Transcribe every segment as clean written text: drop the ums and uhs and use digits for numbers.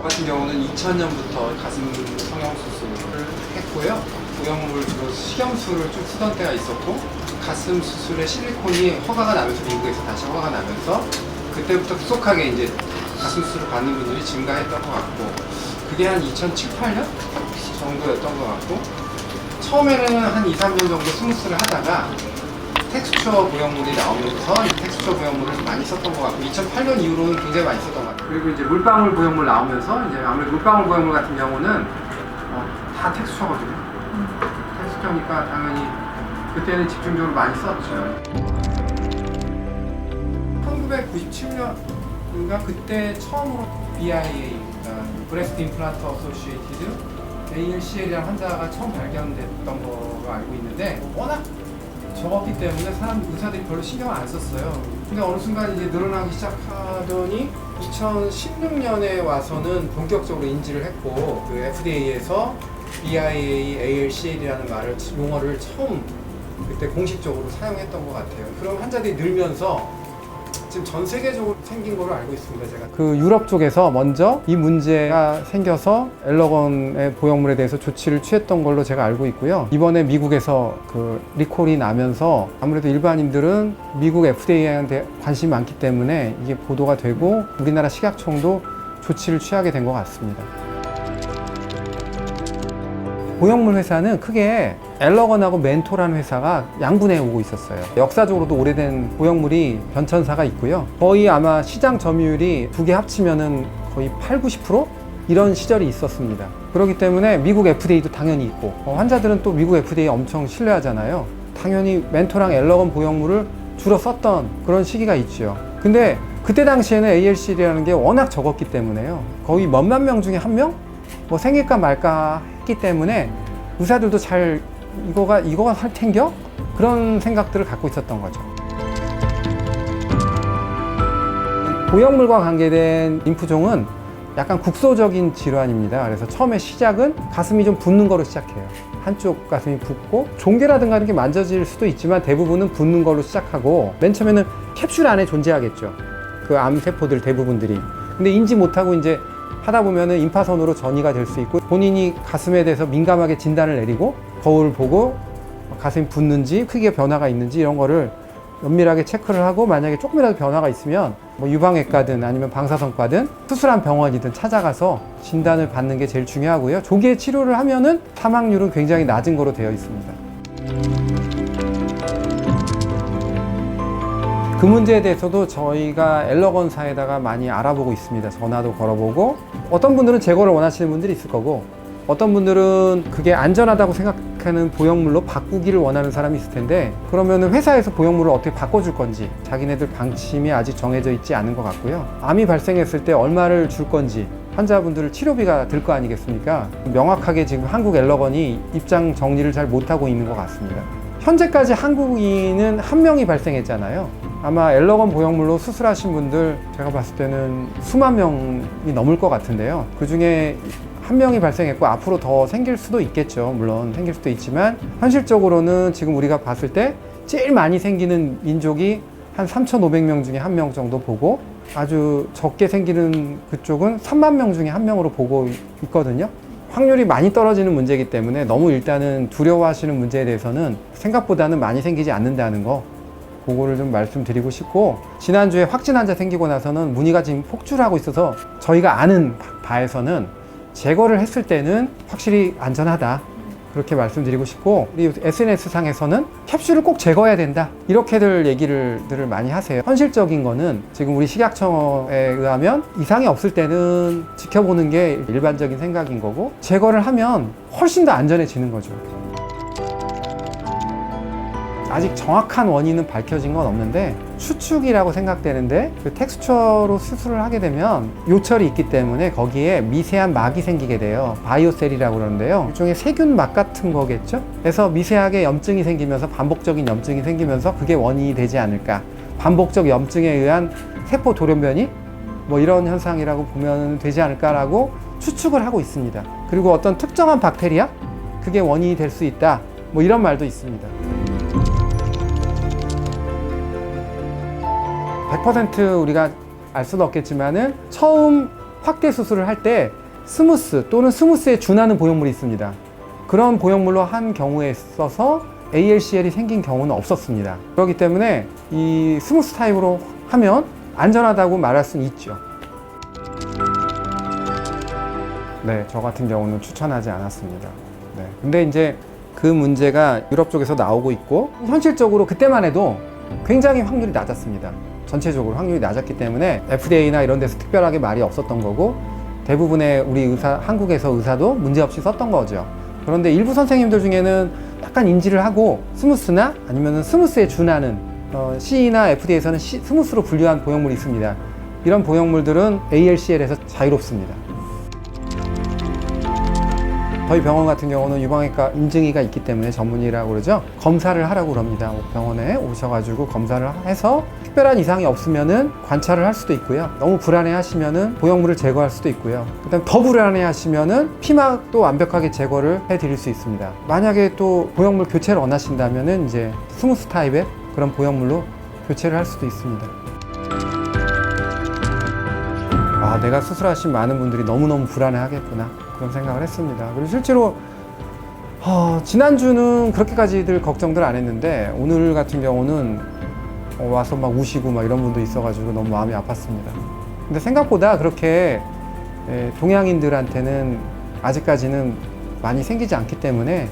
같은 경우는 2000년부터 가슴 성형 수술을 했고요. 보형물 주로 식염수를 좀 쓰던 때가 있었고, 가슴 수술의 실리콘이 허가가 나면서, 미국에서 다시 허가가 나면서 그때부터 급속하게 이제 가슴 수술을 받는 분들이 증가했던 것 같고, 그게 한 2007, 8년 정도였던 것 같고, 처음에는 한 2, 3년 정도 스무스를 하다가 텍스처 보형물이 나오면서 텍스처 보형물을 많이 썼던 것 같고, 2008년 이후로는 굉장히 많이 썼던 것 같아요. 그리고 이제 물방울 보형물 나오면서 이제 아무래도 물방울 보형물 같은 경우는 다 텍스처거든요. 텍스처니까 당연히 그때는 집중적으로 많이 썼죠. 1997년인가 그때 처음으로 BIA, 브레스트 임플란트 어소시에이티드 ALCL이라는 환자가 처음 발견됐던 걸로 알고 있는데, 워낙 적었기 때문에 의사들이 별로 신경을 안 썼어요. 근데 어느 순간 이제 늘어나기 시작하더니 2016년에 와서는 본격적으로 인지를 했고, 그 FDA에서 BIA, ALCL이라는 용어를 처음 그때 공식적으로 사용했던 것 같아요. 그럼 환자들이 늘면서 지금 전 세계적으로 생긴 걸로 알고 있습니다, 제가. 그 유럽 쪽에서 먼저 이 문제가 생겨서 엘러건의 보형물에 대해서 조치를 취했던 걸로 제가 알고 있고요. 이번에 미국에서 그 리콜이 나면서 아무래도 일반인들은 미국 FDA한테 관심이 많기 때문에 이게 보도가 되고 우리나라 식약청도 조치를 취하게 된 것 같습니다. 보형물 회사는 크게 엘러건하고 멘토라는 회사가 양분해 오고 있었어요. 역사적으로도 오래된 보형물이 변천사가 있고요. 거의 아마 시장 점유율이 두 개 합치면은 거의 8, 90% 이런 시절이 있었습니다. 그렇기 때문에 미국 FDA도 당연히 있고, 환자들은 또 미국 FDA 엄청 신뢰하잖아요. 당연히 멘토랑 엘러건 보형물을 주로 썼던 그런 시기가 있죠. 근데 그때 당시에는 ALCL이라는 게 워낙 적었기 때문에요. 거의 몇만 명 중에 한 명? 뭐 생길까 말까 했기 때문에 의사들도 잘 이거가 살 텐겨? 그런 생각들을 갖고 있었던 거죠. 보형물과 관계된 림프종은 약간 국소적인 질환입니다. 그래서 처음에 시작은 가슴이 좀 붓는 거로 시작해요. 한쪽 가슴이 붓고 종괴라든가 이렇게 만져질 수도 있지만 대부분은 붓는 걸로 시작하고, 맨 처음에는 캡슐 안에 존재하겠죠. 그 암세포들 대부분들이. 근데 인지 못하고 이제 하다 보면은 임파선으로 전이가 될 수 있고, 본인이 가슴에 대해서 민감하게 진단을 내리고 거울을 보고 가슴이 붓는지 크기의 변화가 있는지 이런 거를 면밀하게 체크를 하고, 만약에 조금이라도 변화가 있으면 뭐 유방외과든 아니면 방사선과든 수술한 병원이든 찾아가서 진단을 받는 게 제일 중요하고요. 조기에 치료를 하면은 사망률은 굉장히 낮은 거로 되어 있습니다. 그 문제에 대해서도 저희가 엘러건사에다가 많이 알아보고 있습니다. 전화도 걸어보고, 어떤 분들은 제거를 원하시는 분들이 있을 거고, 어떤 분들은 그게 안전하다고 생각하는 보형물로 바꾸기를 원하는 사람이 있을 텐데, 그러면은 회사에서 보형물을 어떻게 바꿔줄 건지 자기네들 방침이 아직 정해져 있지 않은 것 같고요. 암이 발생했을 때 얼마를 줄 건지, 환자분들 치료비가 들 거 아니겠습니까? 명확하게 지금 한국 엘러건이 입장 정리를 잘 못하고 있는 것 같습니다. 현재까지 한국인은 한 명이 발생했잖아요. 아마 엘러건 보형물로 수술하신 분들 제가 봤을 때는 수만 명이 넘을 것 같은데요. 그 중에 한 명이 발생했고, 앞으로 더 생길 수도 있겠죠. 물론 생길 수도 있지만, 현실적으로는 지금 우리가 봤을 때 제일 많이 생기는 민족이 한 3,500명 중에 한 명 정도 보고, 아주 적게 생기는 그쪽은 3만 명 중에 한 명으로 보고 있거든요. 확률이 많이 떨어지는 문제이기 때문에 너무 일단은 두려워하시는 문제에 대해서는 생각보다는 많이 생기지 않는다는 거, 그거를 좀 말씀드리고 싶고, 지난주에 확진 환자 생기고 나서는 문의가 지금 폭주하고 있어서 저희가 아는 바에서는 제거를 했을 때는 확실히 안전하다, 그렇게 말씀드리고 싶고, 우리 SNS상에서는 캡슐을 꼭 제거해야 된다, 이렇게들 얘기를 많이 하세요. 현실적인 거는 지금 우리 식약청에 의하면 이상이 없을 때는 지켜보는 게 일반적인 생각인 거고, 제거를 하면 훨씬 더 안전해지는 거죠. 아직 정확한 원인은 밝혀진 건 없는데 추측이라고 생각되는데, 그 텍스처로 수술을 하게 되면 요철이 있기 때문에 거기에 미세한 막이 생기게 돼요. 바이오셀이라고 그러는데요. 일종의 세균막 같은 거겠죠? 그래서 미세하게 염증이 생기면서, 반복적인 염증이 생기면서 그게 원인이 되지 않을까. 반복적 염증에 의한 세포 돌연변이 뭐 이런 현상이라고 보면 되지 않을까라고 추측을 하고 있습니다. 그리고 어떤 특정한 박테리아? 그게 원인이 될 수 있다, 뭐 이런 말도 있습니다. 100% 우리가 알 수는 없겠지만은 처음 확대 수술을 할 때 스무스 또는 스무스에 준하는 보형물이 있습니다. 그런 보형물로 한 경우에 있어서 ALCL이 생긴 경우는 없었습니다. 그렇기 때문에 이 스무스 타입으로 하면 안전하다고 말할 수는 있죠. 네, 저 같은 경우는 추천하지 않았습니다. 네, 근데 이제 그 문제가 유럽 쪽에서 나오고 있고, 현실적으로 그때만 해도 굉장히 확률이 낮았습니다. 전체적으로 확률이 낮았기 때문에 FDA나 이런 데서 특별하게 말이 없었던 거고, 대부분의 우리 의사, 한국에서 의사도 문제없이 썼던 거죠. 그런데 일부 선생님들 중에는 약간 인지를 하고 스무스나 아니면 스무스에 준하는 CE나 FDA에서는 스무스로 분류한 보형물이 있습니다. 이런 보형물들은 ALCL에서 자유롭습니다. 저희 병원 같은 경우는 유방외과 인증이가 있기 때문에 전문의라고 그러죠. 검사를 하라고 그럽니다. 병원에 오셔가지고 검사를 해서 특별한 이상이 없으면은 관찰을 할 수도 있고요. 너무 불안해 하시면은 보형물을 제거할 수도 있고요. 그다음 더 불안해 하시면은 피막도 완벽하게 제거를 해 드릴 수 있습니다. 만약에 또 보형물 교체를 원하신다면은 이제 스무스 타입의 그런 보형물로 교체를 할 수도 있습니다. 아, 내가 수술하신 많은 분들이 너무너무 불안해 하겠구나, 그런 생각을 했습니다. 그리고 실제로 지난주는 그렇게까지들 걱정들 안 했는데 오늘 같은 경우는 와서 막 우시고 막 이런 분도 있어가지고 너무 마음이 아팠습니다. 근데 생각보다 그렇게 동양인들한테는 아직까지는 많이 생기지 않기 때문에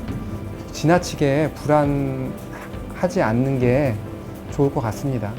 지나치게 불안하지 않는 게 좋을 것 같습니다.